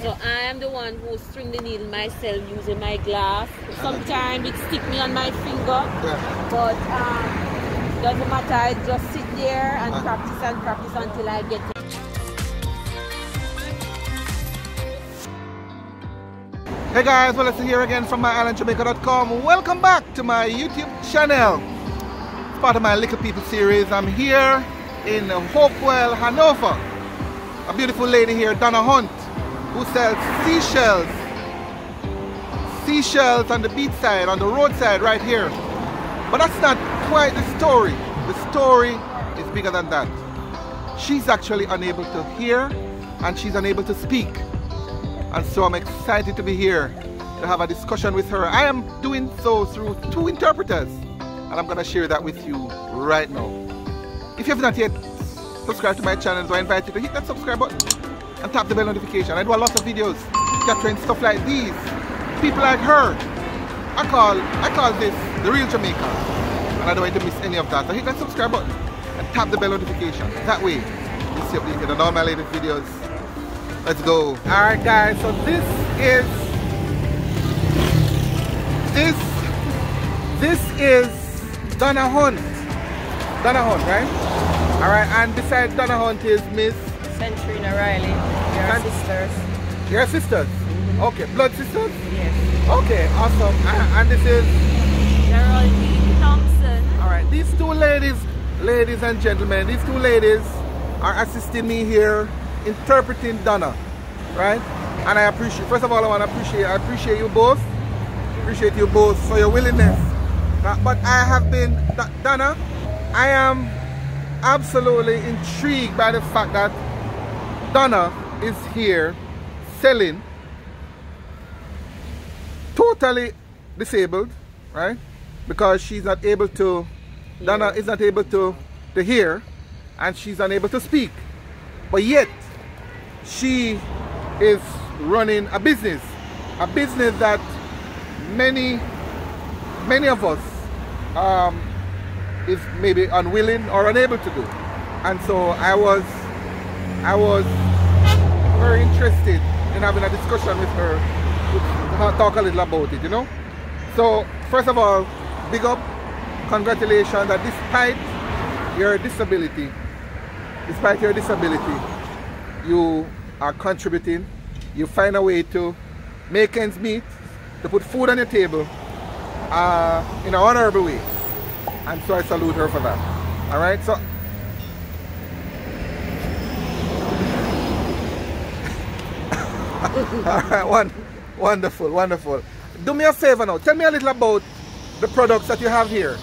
So I am the one who string the needle myself using my glass. Sometimes it stick me on my finger, but doesn't matter. I just sit there and practice until I get it. Hey guys, well, it's here again from My-Island-Jamaica.com. Welcome back to my YouTube channel. It's part of my Little People series. I'm here in Hopewell, Hanover. A beautiful lady here, Donna Hunt, who sells seashells on the beach side, on the roadside right here. But that's not quite the story. The story is bigger than that. She's actually unable to hear and she's unable to speak. And so I'm excited to be here to have a discussion with her. I am doing so through 2 interpreters, and I'm going to share that with you right now. If you have not yet subscribed to my channel, so I invite you to hit that subscribe button and tap the bell notification. I do a lot of videos capturing stuff like these. People like her. I call this the real Jamaica, and I don't want you to miss any of that. So hit that subscribe button and tap the bell notification. That way you'll see updated on all my latest videos. Let's go. Alright guys, so this is Donna Hunt. Donna Hunt, right? Alright, and besides Donna Hunt is Miss Sentrina Riley. Your sisters. Your sisters? Okay, blood sisters? Yes. Okay, awesome. And this is Geraldine Thompson. Alright, these two ladies and gentlemen, these two ladies are assisting me here interpreting Donna, right? And I appreciate, first of all, I appreciate you both. Appreciate you both for your willingness. But I have been, Donna, I am absolutely intrigued by the fact that Donna is here selling totally disabled, right? Because she's not able to, Donna is not able to hear and she's unable to speak. But yet, she is running a business that many of us is maybe unwilling or unable to do. And so I was very interested in having a discussion with her to talk a little about it, you know. So first of all, big up, congratulations that despite your disability, you are contributing. You find a way to make ends meet, to put food on your table in an honorable way. And so I salute her for that. Alright, so alright, wonderful. Do me a favor now. Tell me a little about the products that you have here.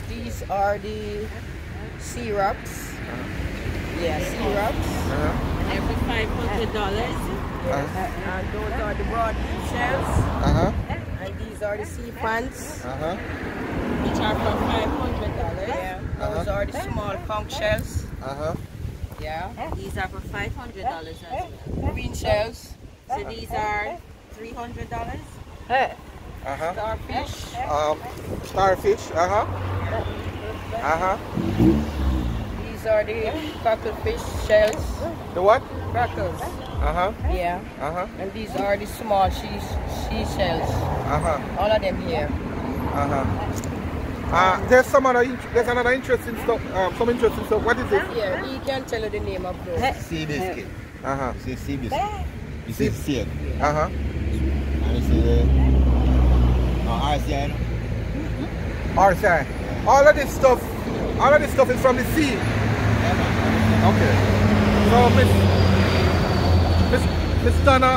These are the syrups. Yeah, syrups. They're for $500. And those are the broad leaf shells. And these are the sea pants. Which are for $500. Yeah. Those are the small conch shells. Yeah. These are for $500 as well. Green shells. So these are $300. Starfish. Starfish. These are the cocklefish shells. The what? Crackers. Yeah. And these are the small sea shells. All of them here. There's another interesting stuff. Some interesting stuff. What is it? Yeah, he can tell you the name of those. Sea biscuit. See sea biscuit. This is sea. Uh-huh. And this is RCI. RCI. All of this stuff is from the sea. Okay. So Miss Donna,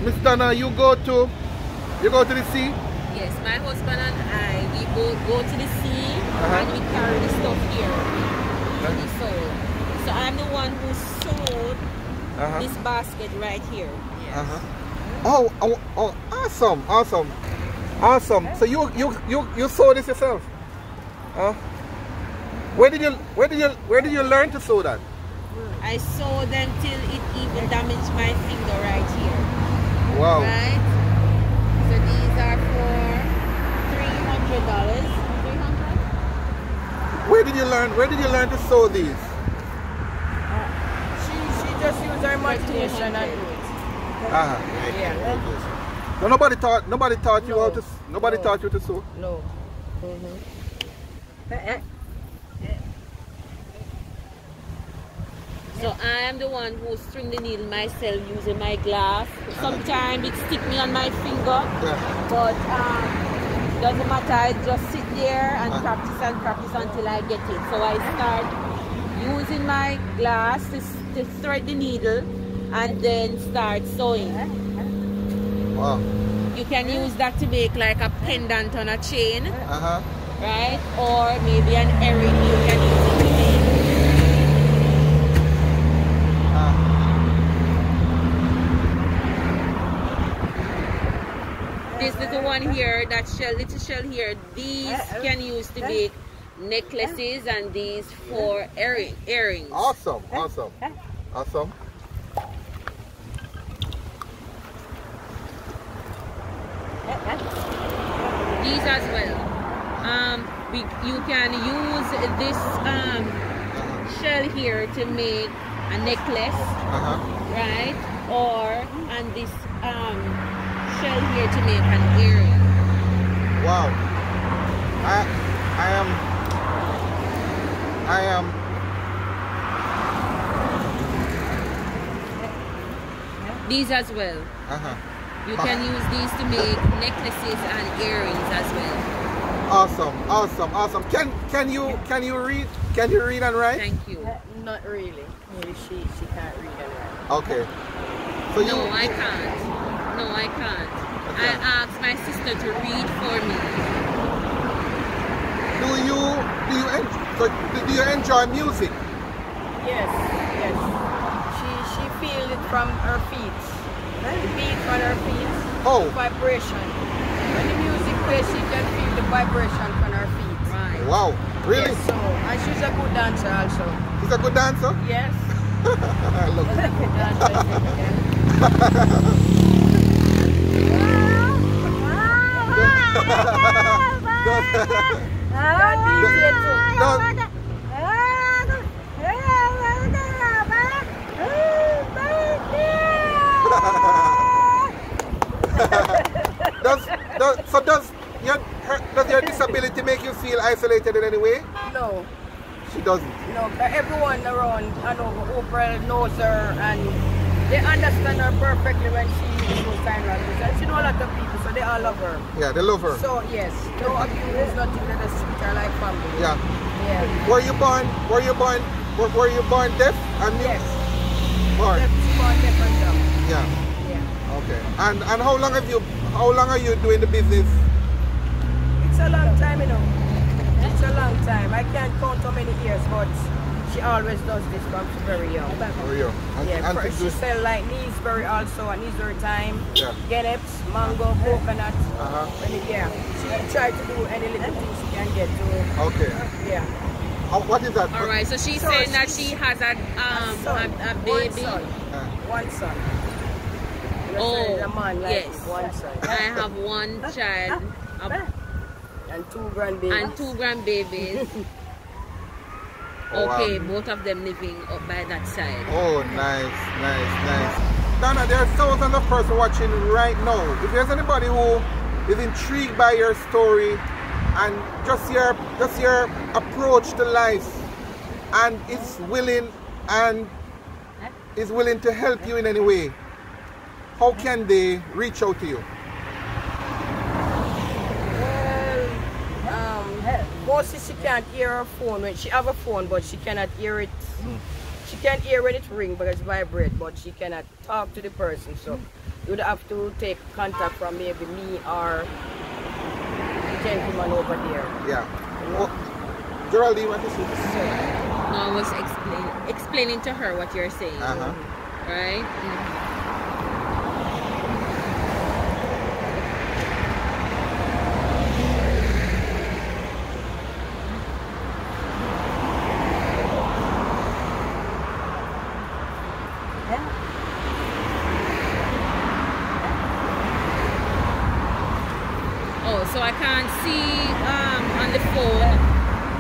Miss Donna, you go to the sea? Yes, my husband and I, we both go to the sea and we carry the stuff here to be sold. So I'm the one who sold this basket right here. Yes. Oh, awesome. So you sew this yourself? Where did you learn to sew that? I sewed them till it even damaged my finger right here. Wow. Right? So these are for $300. $300? Where did you learn to sew these? She just use our imagination and do it. Yeah. So nobody taught you how to, nobody taught you to sew? No. So I am the one who string the needle myself using my glass. Sometimes it stick me on my finger, but doesn't matter. I just sit there and practice until I get it. So I start using my glass to thread the needle and then start sewing. Wow. You can use that to make like a pendant on a chain, right? Or maybe an earring. You can use it to make. This little one here, that little shell here, these can use to make necklaces and these for earrings. Awesome, awesome, awesome. These as well. You can use this shell here to make a necklace, right? Or and this shell here to make an earring. Wow. I am these as well. You can use these to make necklaces and earrings as well. Awesome, awesome, awesome. Can you read? Can you read and write? Thank you. Not really. Maybe she can't read and write. Okay. So no, I can't. No, I can't. I asked my sister to read for me. Do you enjoy music? Yes, yes. She feels it from her feet. The beat on her feet. Oh. Vibration. When the music plays, she can feel the vibration on her feet. Right. Wow. Really? Yes, so, and she's a good dancer also. She's a good dancer? Yes. I love it. She's a good dancer. Does your disability make you feel isolated in any way? No. She doesn't? No, everyone around, I know, Oprah knows her and they understand her perfectly when she uses sign language. And she knows a lot of people, so they all love her. Yeah, they love her. So yes, no abuse, nothing that is treat her like family. Yeah. Yeah. Were you born deaf and mute? Yes. Born. Born deaf and dumb. Yeah. Yeah. Okay. And how long are you doing the business? It's a long time, you know. It's a long time. I can't count how many years, but she always does this from very young. Very young. Yeah, she sell like Neesberry also at Neesberry time. Yeah. Genneps, mango, coconut. Yeah. She try to do any little things she can get to. Okay. Yeah. What is that? Alright, so she's saying that she has a baby. One son. Oh, a man like yes. One son. I have one child. And two grandbabies. Oh, Okay, wow. both of them living up by that side. Oh, nice, nice, nice. Donna, there are thousands of persons watching right now. If there's anybody who is intrigued by your story and just your approach to life and is willing to help you in any way, how can they reach out to you? Mostly she can't hear her phone. When she have a phone, but she cannot hear it. She can hear when it ring because it vibrates, but she cannot talk to the person. So you would have to take contact from maybe me or the gentleman over there. Yeah. Well, Geraldine, what is it? No, I was explaining to her what you're saying. Right? So I can't see on the phone,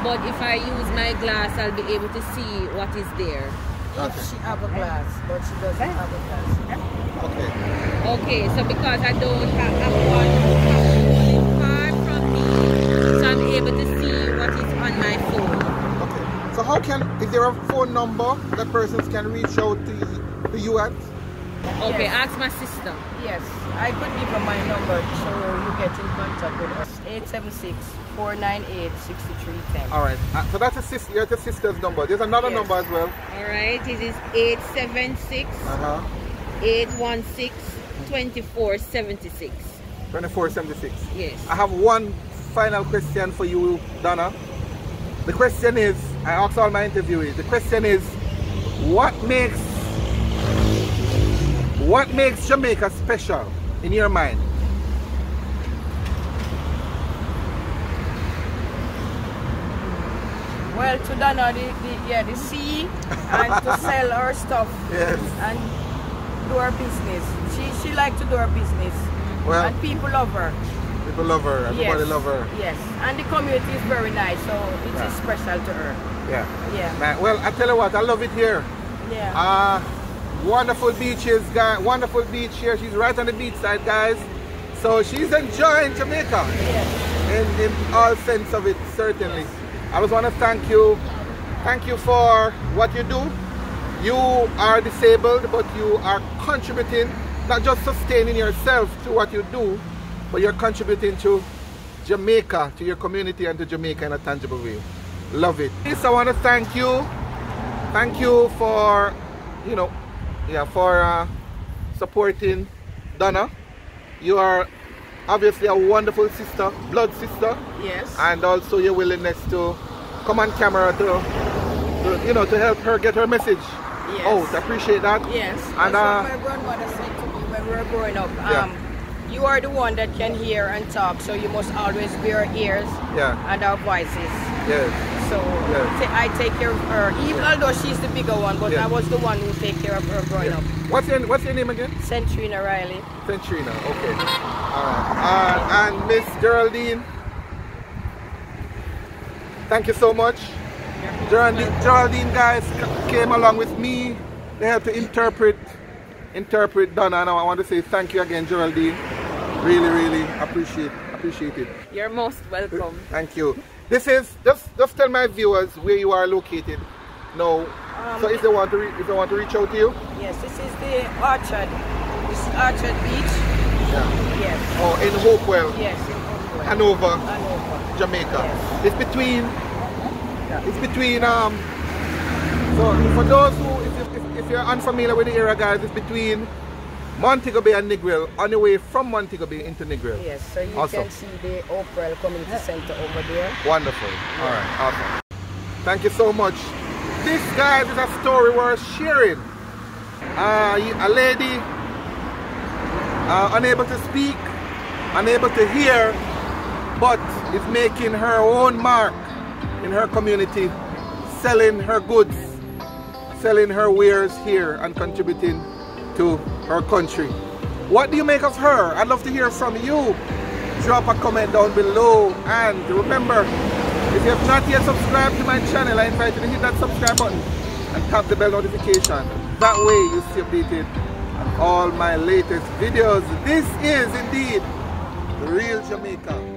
but if I use my glass, I'll be able to see what is there. If she have a glass, but she doesn't have a glass. Okay. Okay, so because I don't have one far from me, so I'm able to see what is on my phone. Okay. So how is there a phone number that persons can reach out to you at? Okay, Yes. ask my sister. Yes, I could give her my number so you get in contact with us. 876-498-6310. All right. So that's your sister's number. There's another number as well. All right, it is 876 816 2476. 2476. Yes. I have one final question for you, Donna. The question is, I ask all my interviewees, the question is, what makes Jamaica special in your mind? Well, to Donna, the sea and to sell her stuff. Yes. And do her business. She likes to do her business. Well, and people love her. people love her. Everybody Yes. love her. Yes. And the community is very nice, so it is special to her. Yeah. Yeah. Man, well, I tell you what, I love it here. Yeah. Wonderful beaches, guys. Wonderful beach here. She's right on the beach side, guys. So she's enjoying Jamaica. Yes. In all sense of it, certainly. I just want to thank you. Thank you for what you do. You are disabled, but you are contributing, not just sustaining yourself to what you do, but you're contributing to Jamaica, to your community and to Jamaica in a tangible way. Love it. So I want to thank you. Thank you for, for supporting Donna. You are obviously a wonderful sister, blood sister. Yes. And also your willingness to come on camera to help her get her message out. I appreciate that. Yes. And that's what my grandmother said to me when we were growing up. You are the one that can hear and talk, so you must always be our ears and our voices. Yes. So I take care of her, even although she's the bigger one, but I was the one who take care of her growing up. What's your name again? Sentrina Riley. Sentrina, okay. Alright. And Miss Geraldine, thank you so much. Geraldine guys came along with me. They had to interpret Donna, and I want to say thank you again, Geraldine. Really, really appreciate it. You're most welcome. Thank you. This is just tell my viewers where you are located now. So if they want to reach out to you. Yes, this is the Orchard. This is Orchard Beach. Yeah. Yes. Oh, in Hopewell. Yes, in Hopewell. Hanover, Jamaica. Yes. It's between. So for those who, if you're unfamiliar with the area, guys, it's between Montego Bay and Negril, on the way from Montego Bay into Negril. Yes, so you can see the Hopewell Community Center over there. Wonderful. All right, awesome. Thank you so much. This, guys, is a story worth sharing. A lady unable to speak, unable to hear, but is making her own mark in her community, selling her goods, selling her wares here and contributing to her country. What do you make of her? I'd love to hear from you. Drop a comment down below, and remember, if you have not yet subscribed to my channel, I invite you to hit that subscribe button and tap the bell notification. That way you stay updated on all my latest videos. This is indeed the real Jamaica.